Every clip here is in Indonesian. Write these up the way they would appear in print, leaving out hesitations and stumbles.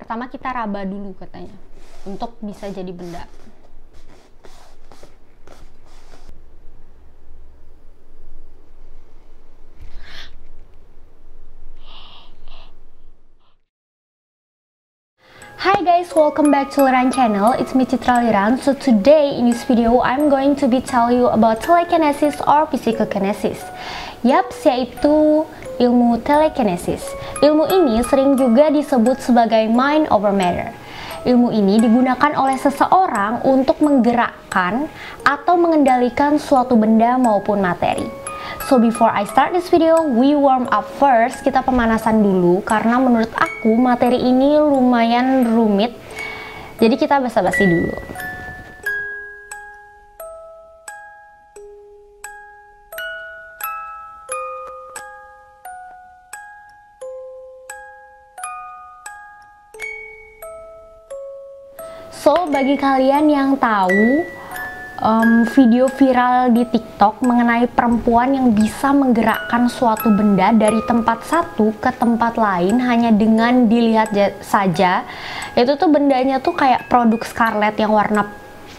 Pertama kita raba dulu katanya untuk bisa jadi benda. Hi guys, welcome back to Liran channel. It's me Citra Liran. So today in this video I'm going to be tell you about telekinesis or psychokinesis. Yaps, yaitu ilmu telekinesis. Ilmu ini sering juga disebut sebagai mind over matter. Ilmu ini digunakan oleh seseorang untuk menggerakkan atau mengendalikan suatu benda maupun materi. So before I start this video, we warm up first. Kita pemanasan dulu karena menurut aku materi ini lumayan rumit. Jadi kita basa-basi dulu. So bagi kalian yang tahu video viral di TikTok mengenai perempuan yang bisa menggerakkan suatu benda dari tempat satu ke tempat lain hanya dengan dilihat saja, itu tuh bendanya tuh kayak produk Scarlett yang warna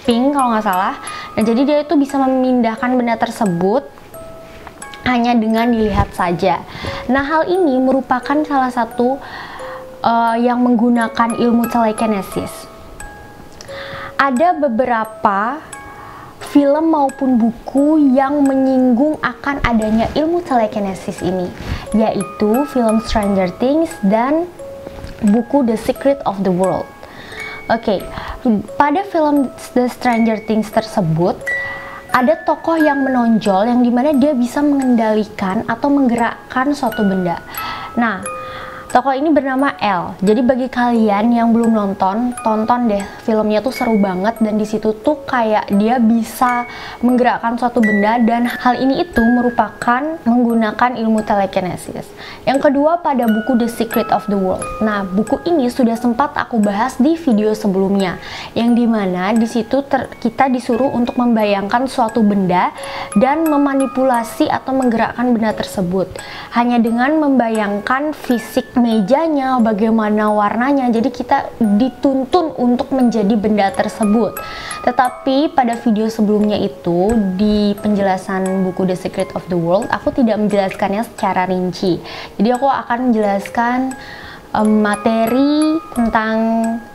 pink kalau nggak salah. Nah jadi dia itu bisa memindahkan benda tersebut hanya dengan dilihat saja. Nah hal ini merupakan salah satu yang menggunakan ilmu telekinesis. Ada beberapa film maupun buku yang menyinggung akan adanya ilmu telekinesis ini, yaitu film Stranger Things dan buku The Secret of the World. Oke, pada film The Stranger Things tersebut ada tokoh yang menonjol yang dimana dia bisa mengendalikan atau menggerakkan suatu benda. Nah, tokoh ini bernama Elle. Jadi bagi kalian yang belum nonton, tonton deh, filmnya tuh seru banget dan disitu tuh kayak dia bisa menggerakkan suatu benda dan hal ini itu merupakan menggunakan ilmu telekinesis. Yang kedua pada buku The Secret of the World. Nah, buku ini sudah sempat aku bahas di video sebelumnya, yang dimana disitu kita disuruh untuk membayangkan suatu benda dan memanipulasi atau menggerakkan benda tersebut hanya dengan membayangkan fisik mejanya, bagaimana warnanya. Jadi kita dituntun untuk menjadi benda tersebut. Tetapi pada video sebelumnya itu di penjelasan buku The Secret of the World, aku tidak menjelaskannya secara rinci. Jadi aku akan menjelaskan materi tentang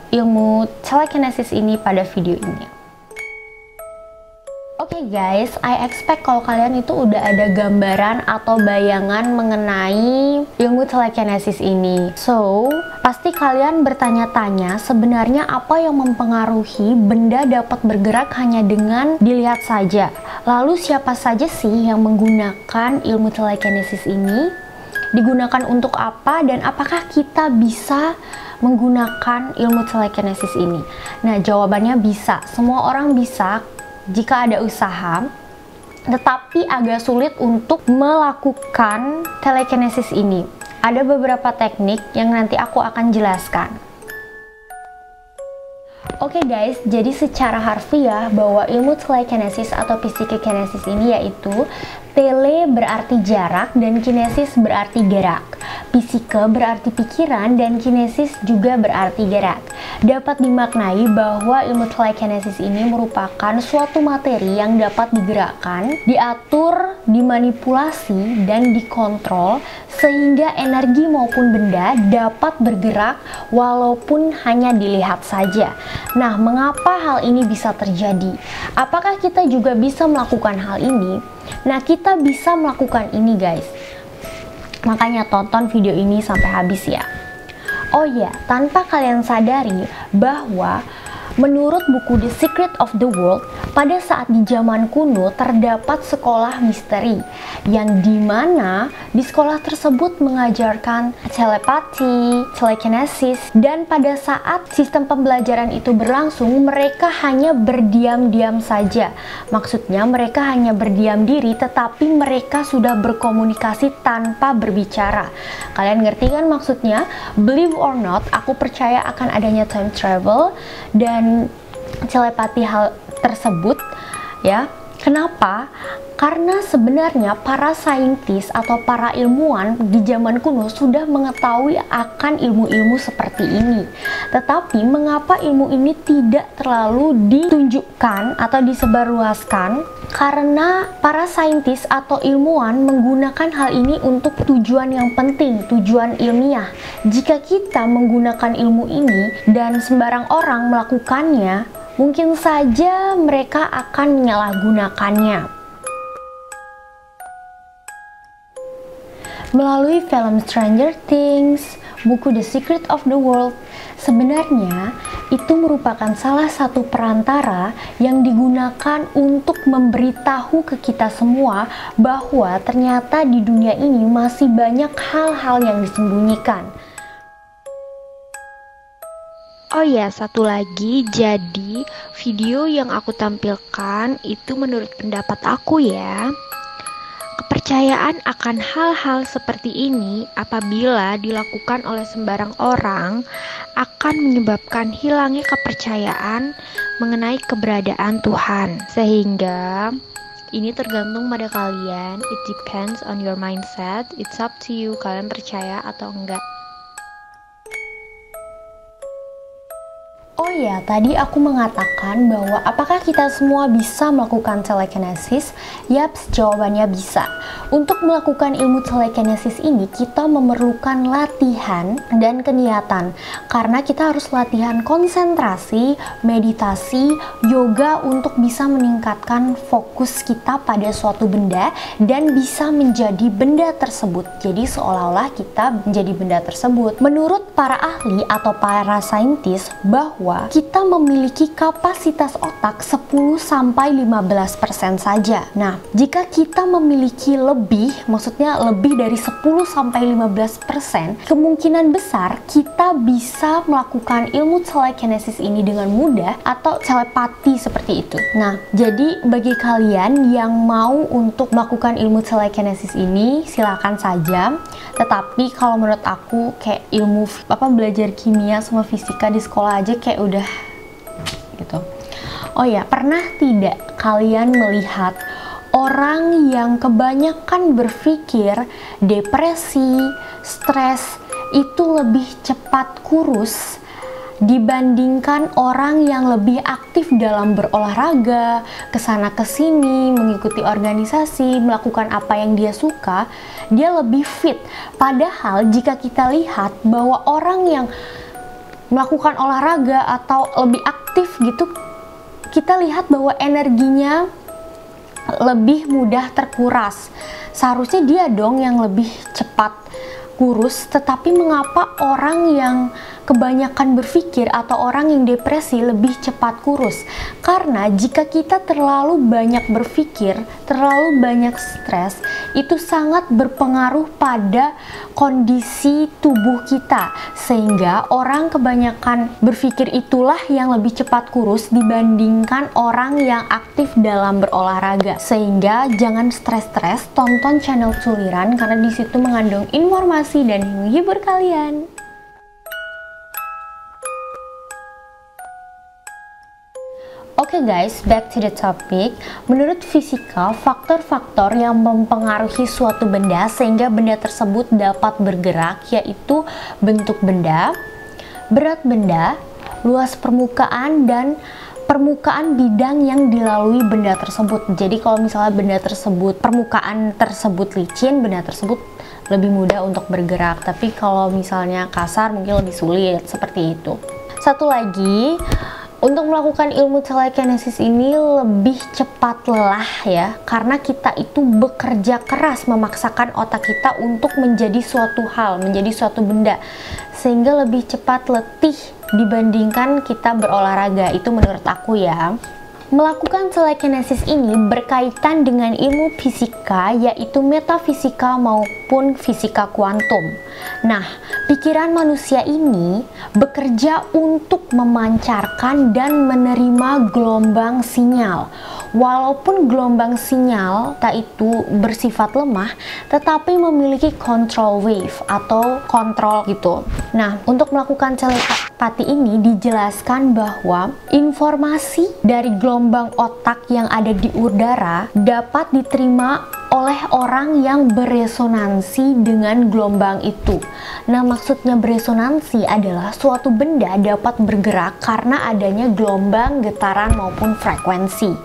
ilmu telekinesis ini pada video ini. Oke guys, I expect kalau kalian itu udah ada gambaran atau bayangan mengenai ilmu telekinesis ini. So, pasti kalian bertanya-tanya sebenarnya apa yang mempengaruhi benda dapat bergerak hanya dengan dilihat saja. Lalu siapa saja sih yang menggunakan ilmu telekinesis ini? Digunakan untuk apa dan apakah kita bisa menggunakan ilmu telekinesis ini? Nah, jawabannya bisa. Semua orang bisa jika ada usaha, tetapi agak sulit untuk melakukan telekinesis ini. Ada beberapa teknik yang nanti aku akan jelaskan. Oke guys, jadi secara harfiah bahwa ilmu telekinesis atau psychokinesis ini yaitu tele berarti jarak dan kinesis berarti gerak. Psike berarti pikiran dan kinesis juga berarti gerak. Dapat dimaknai bahwa ilmu telekinesis ini merupakan suatu materi yang dapat digerakkan, diatur, dimanipulasi, dan dikontrol sehingga energi maupun benda dapat bergerak walaupun hanya dilihat saja. Nah, mengapa hal ini bisa terjadi? Apakah kita juga bisa melakukan hal ini? Nah, kita bisa melakukan ini guys. Makanya tonton video ini sampai habis ya. Oh ya, tanpa kalian sadari bahwa menurut buku The Secret of the World, pada saat di zaman kuno terdapat sekolah misteri yang dimana di sekolah tersebut mengajarkan telepati, telekinesis, dan pada saat sistem pembelajaran itu berlangsung mereka hanya berdiam-diam saja. Maksudnya mereka hanya berdiam diri tetapi mereka sudah berkomunikasi tanpa berbicara. Kalian ngerti kan maksudnya? Believe or not, aku percaya akan adanya time travel dan telepati hal tersebut ya. Kenapa? Karena sebenarnya para saintis atau para ilmuwan di zaman kuno sudah mengetahui akan ilmu-ilmu seperti ini. Tetapi mengapa ilmu ini tidak terlalu ditunjukkan atau disebarluaskan? Karena para saintis atau ilmuwan menggunakan hal ini untuk tujuan yang penting, tujuan ilmiah. Jika kita menggunakan ilmu ini dan sembarang orang melakukannya, mungkin saja mereka akan menyalahgunakannya. Melalui film Stranger Things, buku The Secret of the World, sebenarnya itu merupakan salah satu perantara yang digunakan untuk memberitahu ke kita semua bahwa ternyata di dunia ini masih banyak hal-hal yang disembunyikan. Oh ya, satu lagi, jadi video yang aku tampilkan itu menurut pendapat aku ya. Kepercayaan akan hal-hal seperti ini apabila dilakukan oleh sembarang orang akan menyebabkan hilangnya kepercayaan mengenai keberadaan Tuhan. Sehingga ini tergantung pada kalian, it depends on your mindset, it's up to you, kalian percaya atau enggak. Oh ya, tadi aku mengatakan bahwa apakah kita semua bisa melakukan telekinesis? Yaps, jawabannya bisa. Untuk melakukan ilmu telekinesis ini, kita memerlukan latihan dan keniatan. Karena kita harus latihan konsentrasi, meditasi, yoga untuk bisa meningkatkan fokus kita pada suatu benda dan bisa menjadi benda tersebut. Jadi seolah-olah kita menjadi benda tersebut. Menurut para ahli atau para saintis, bahwa kita memiliki kapasitas otak 10-15% saja. Nah, jika kita memiliki lebih, maksudnya lebih dari 10-15%, kemungkinan besar kita bisa melakukan ilmu telekinesis ini dengan mudah atau telepati seperti itu. Nah, jadi bagi kalian yang mau untuk melakukan ilmu telekinesis ini, silakan saja. Tetapi kalau menurut aku kayak ilmu belajar kimia sama fisika di sekolah aja kayak udah gitu. Oh ya, pernah tidak kalian melihat orang yang kebanyakan berpikir depresi, stres itu lebih cepat kurus dibandingkan orang yang lebih aktif dalam berolahraga, kesana kesini, mengikuti organisasi, melakukan apa yang dia suka, dia lebih fit. Padahal jika kita lihat bahwa orang yang melakukan olahraga atau lebih aktif gitu, kita lihat bahwa energinya lebih mudah terkuras. Seharusnya dia dong yang lebih cepat kurus, tetapi mengapa orang yang kebanyakan berpikir atau orang yang depresi lebih cepat kurus? Karena jika kita terlalu banyak berpikir, terlalu banyak stres, itu sangat berpengaruh pada kondisi tubuh kita, sehingga orang kebanyakan berpikir itulah yang lebih cepat kurus dibandingkan orang yang aktif dalam berolahraga. Sehingga jangan stres-stres, tonton channel Culiran karena disitu mengandung informasi dan menghibur kalian. Oke guys, back to the topic. Menurut fisika, faktor-faktor yang mempengaruhi suatu benda sehingga benda tersebut dapat bergerak yaitu bentuk benda, berat benda, luas permukaan, dan permukaan bidang yang dilalui benda tersebut. Jadi kalau misalnya benda tersebut, permukaan tersebut licin, benda tersebut lebih mudah untuk bergerak. Tapi kalau misalnya kasar mungkin lebih sulit, seperti itu. Satu lagi, untuk melakukan ilmu telekinesis ini lebih cepat lelah ya, karena kita itu bekerja keras memaksakan otak kita untuk menjadi suatu hal, menjadi suatu benda, sehingga lebih cepat letih dibandingkan kita berolahraga. Itu menurut aku ya. Melakukan telekinesis ini berkaitan dengan ilmu fisika, yaitu metafisika maupun fisika kuantum. Nah, pikiran manusia ini bekerja untuk memancarkan dan menerima gelombang sinyal. Walaupun gelombang sinyal itu bersifat lemah, tetapi memiliki control wave atau kontrol gitu. Nah, untuk melakukan telepati ini dijelaskan bahwa informasi dari gelombang gelombang otak yang ada di udara dapat diterima oleh orang yang beresonansi dengan gelombang itu. Nah, maksudnya beresonansi adalah suatu benda dapat bergerak karena adanya gelombang, getaran, maupun frekuensi.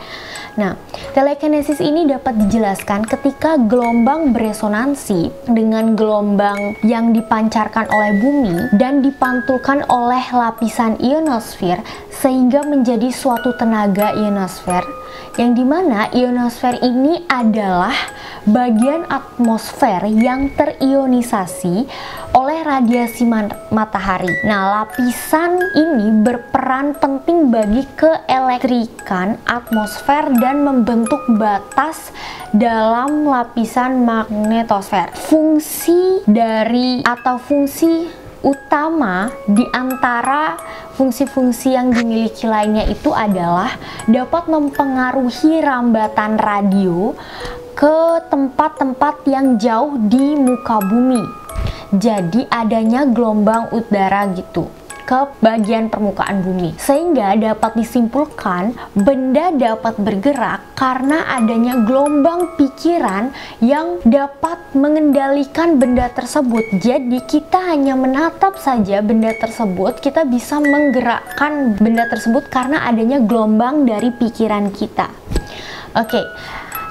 Nah, telekinesis ini dapat dijelaskan ketika gelombang beresonansi dengan gelombang yang dipancarkan oleh bumi dan dipantulkan oleh lapisan ionosfer sehingga menjadi suatu tenaga ionosfer, yang dimana ionosfer ini adalah bagian atmosfer yang terionisasi oleh radiasi matahari. Nah, lapisan ini berperan penting bagi keelektrikan atmosfer dan membentuk batas dalam lapisan magnetosfer. Fungsi utama di antara fungsi-fungsi yang dimiliki lainnya itu adalah dapat mempengaruhi rambatan radio ke tempat-tempat yang jauh di muka bumi. Jadi adanya gelombang udara gitu ke bagian permukaan bumi, sehingga dapat disimpulkan benda dapat bergerak karena adanya gelombang pikiran yang dapat mengendalikan benda tersebut. Jadi kita hanya menatap saja benda tersebut, kita bisa menggerakkan benda tersebut karena adanya gelombang dari pikiran kita. Oke.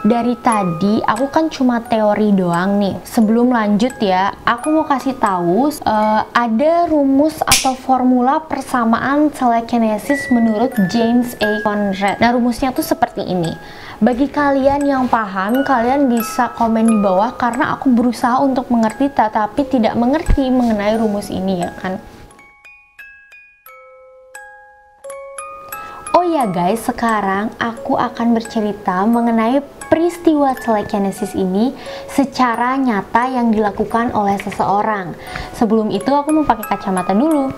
Dari tadi aku kan cuma teori doang nih. Sebelum lanjut ya, aku mau kasih tahu ada rumus atau formula persamaan telekinesis menurut James A. Conrad. Nah, rumusnya tuh seperti ini. Bagi kalian yang paham, kalian bisa komen di bawah karena aku berusaha untuk mengerti tetapi tidak mengerti mengenai rumus ini ya kan. Oh ya guys, sekarang aku akan bercerita mengenai peristiwa telekinesis ini secara nyata yang dilakukan oleh seseorang. Sebelum itu aku mau pakai kacamata dulu.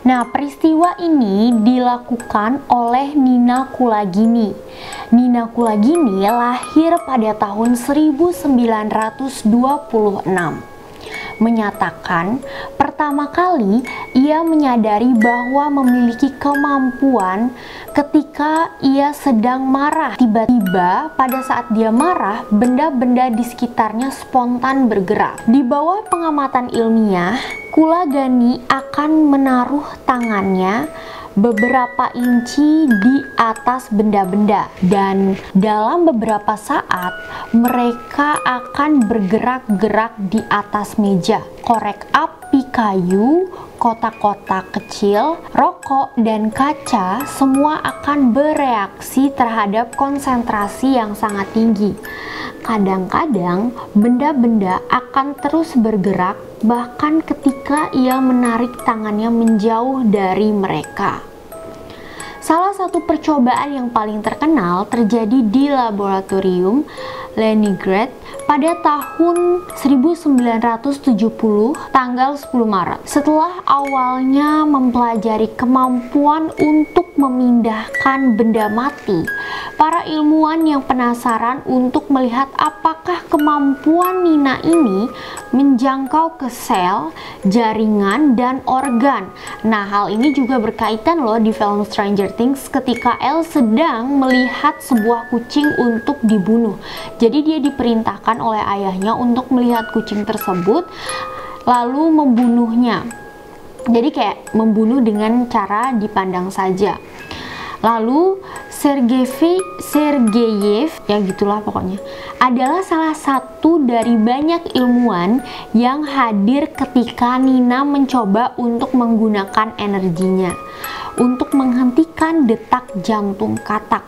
Nah, peristiwa ini dilakukan oleh Nina Kulagini. Nina Kulagini lahir pada tahun 1926. Menyatakan pertama kali ia menyadari bahwa memiliki kemampuan ketika ia sedang marah. Tiba-tiba pada saat dia marah, benda-benda di sekitarnya spontan bergerak. Di bawah pengamatan ilmiah, Kulagini akan menaruh tangannya beberapa inci di atas benda-benda dan dalam beberapa saat mereka akan bergerak-gerak di atas meja, korek api kayu, kotak-kotak kecil, rokok, dan kaca semua akan bereaksi terhadap konsentrasi yang sangat tinggi. Kadang-kadang benda-benda akan terus bergerak bahkan ketika ia menarik tangannya menjauh dari mereka. Salah satu percobaan yang paling terkenal terjadi di laboratorium Leningrad pada tahun 1970 tanggal 10 Maret. Setelah awalnya mempelajari kemampuan untuk memindahkan benda mati, para ilmuwan yang penasaran untuk melihat apakah kemampuan Nina ini menjangkau ke sel, jaringan, dan organ. Nah, hal ini juga berkaitan loh di film Stranger Things ketika Elle sedang melihat sebuah kucing untuk dibunuh. Jadi dia diperintahkan oleh ayahnya untuk melihat kucing tersebut lalu membunuhnya. Jadi kayak membunuh dengan cara dipandang saja. Lalu Sergeyev, ya gitulah pokoknya, adalah salah satu dari banyak ilmuwan yang hadir ketika Nina mencoba untuk menggunakan energinya untuk menghentikan detak jantung katak.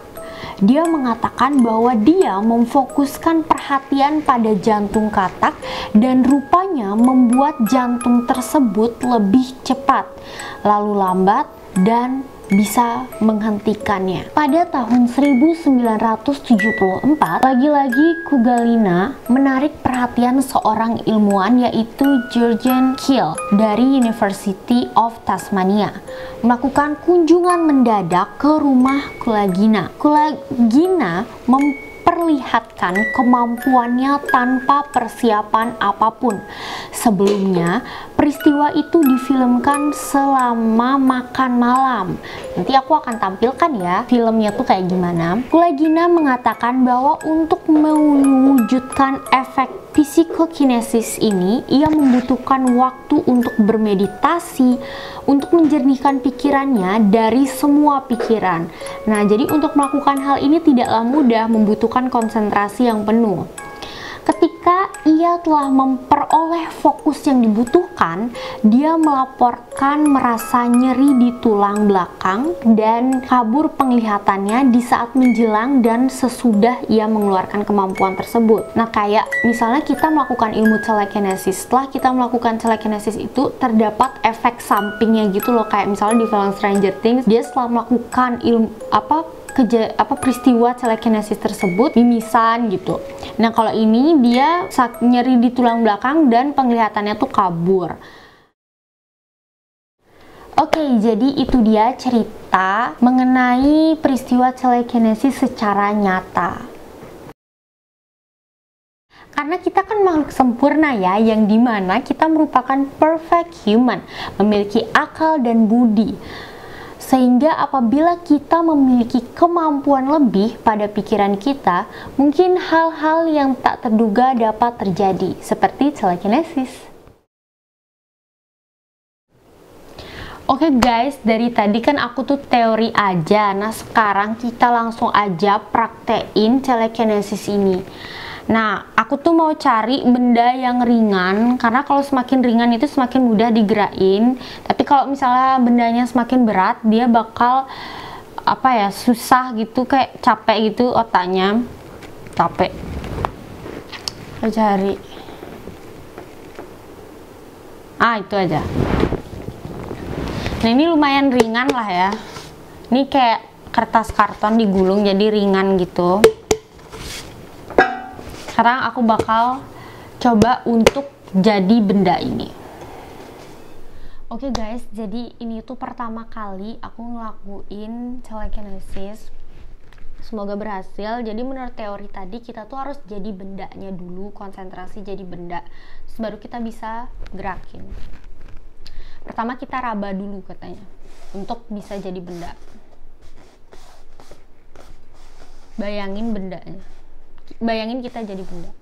Dia mengatakan bahwa dia memfokuskan perhatian pada jantung katak dan rupanya membuat jantung tersebut lebih cepat, lalu lambat, dan bisa menghentikannya. Pada tahun 1974, lagi-lagi Kugalina menarik perhatian seorang ilmuwan yaitu Jurgen Kiel dari University of Tasmania melakukan kunjungan mendadak ke rumah Kulagina. Kulagina memperhatikan memperlihatkan kemampuannya tanpa persiapan apapun. Sebelumnya, peristiwa itu difilmkan selama makan malam. Nanti aku akan tampilkan ya filmnya tuh kayak gimana. Kulagina mengatakan bahwa untuk mewujudkan efek psikokinesis ini, ia membutuhkan waktu untuk bermeditasi, untuk menjernihkan pikirannya dari semua pikiran. Nah, jadi untuk melakukan hal ini tidaklah mudah, membutuhkan konsentrasi yang penuh. Ketika ia telah memperoleh fokus yang dibutuhkan, dia melaporkan merasa nyeri di tulang belakang dan kabur penglihatannya di saat menjelang dan sesudah ia mengeluarkan kemampuan tersebut. Nah, kayak misalnya kita melakukan ilmu telekinesis, setelah kita melakukan telekinesis itu terdapat efek sampingnya gitu loh, kayak misalnya di film Stranger Things, dia setelah melakukan ilmu peristiwa telekinesis tersebut mimisan gitu. Nah, kalau ini dia nyeri di tulang belakang dan penglihatannya tuh kabur. Oke, jadi itu dia cerita mengenai peristiwa telekinesis secara nyata. Karena kita kan makhluk sempurna ya, yang dimana kita merupakan perfect human, memiliki akal dan budi. Sehingga apabila kita memiliki kemampuan lebih pada pikiran kita, mungkin hal-hal yang tak terduga dapat terjadi, seperti telekinesis. Oke guys, dari tadi kan aku tuh teori aja. Nah, sekarang kita langsung aja praktein telekinesis ini. Nah, aku tuh mau cari benda yang ringan, karena kalau semakin ringan itu semakin mudah digerakin. Tapi kalau misalnya bendanya semakin berat, dia bakal susah gitu, kayak capek gitu otaknya. Capek. Aku cari. Itu aja. Nah, ini lumayan ringan lah ya. Ini kayak kertas karton digulung jadi ringan gitu. Sekarang aku bakal coba untuk jadi benda ini. Oke guys, jadi ini tuh pertama kali aku ngelakuin telekinesis. Semoga berhasil. Jadi menurut teori tadi kita tuh harus jadi bendanya dulu, konsentrasi jadi benda, terus baru kita bisa gerakin. Pertama kita raba dulu katanya, untuk bisa jadi benda. Bayangin bendanya. Bayangin kita jadi benda.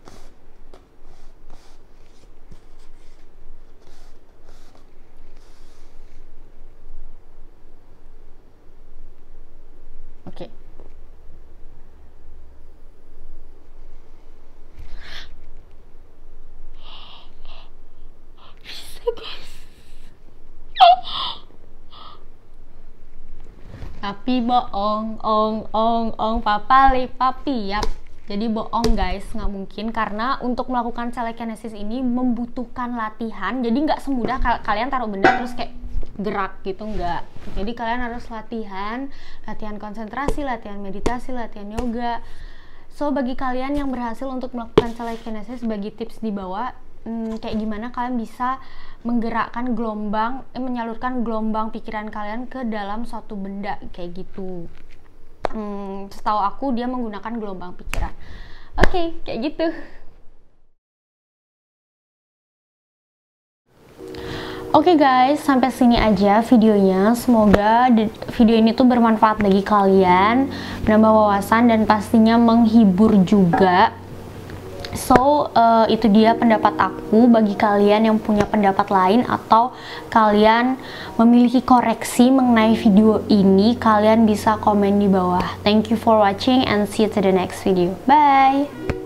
Oke. Bisa guys. Tapi bohong, papali papi yap. Jadi bohong guys, nggak mungkin, karena untuk melakukan telekinesis ini membutuhkan latihan. Jadi nggak semudah kalian taruh benda terus kayak gerak gitu, nggak. Jadi kalian harus latihan konsentrasi, latihan meditasi, latihan yoga. So, bagi kalian yang berhasil untuk melakukan telekinesis, bagi tips di bawah, kayak gimana kalian bisa menggerakkan menyalurkan gelombang pikiran kalian ke dalam suatu benda kayak gitu. Setahu aku dia menggunakan gelombang pikiran. Oke, kayak gitu. Oke guys, sampai sini aja videonya. Semoga video ini tuh bermanfaat bagi kalian, menambah wawasan dan pastinya menghibur juga. So, itu dia pendapat aku. Bagi kalian yang punya pendapat lain atau kalian memiliki koreksi mengenai video ini, kalian bisa komen di bawah. Thank you for watching and see you to the next video. Bye!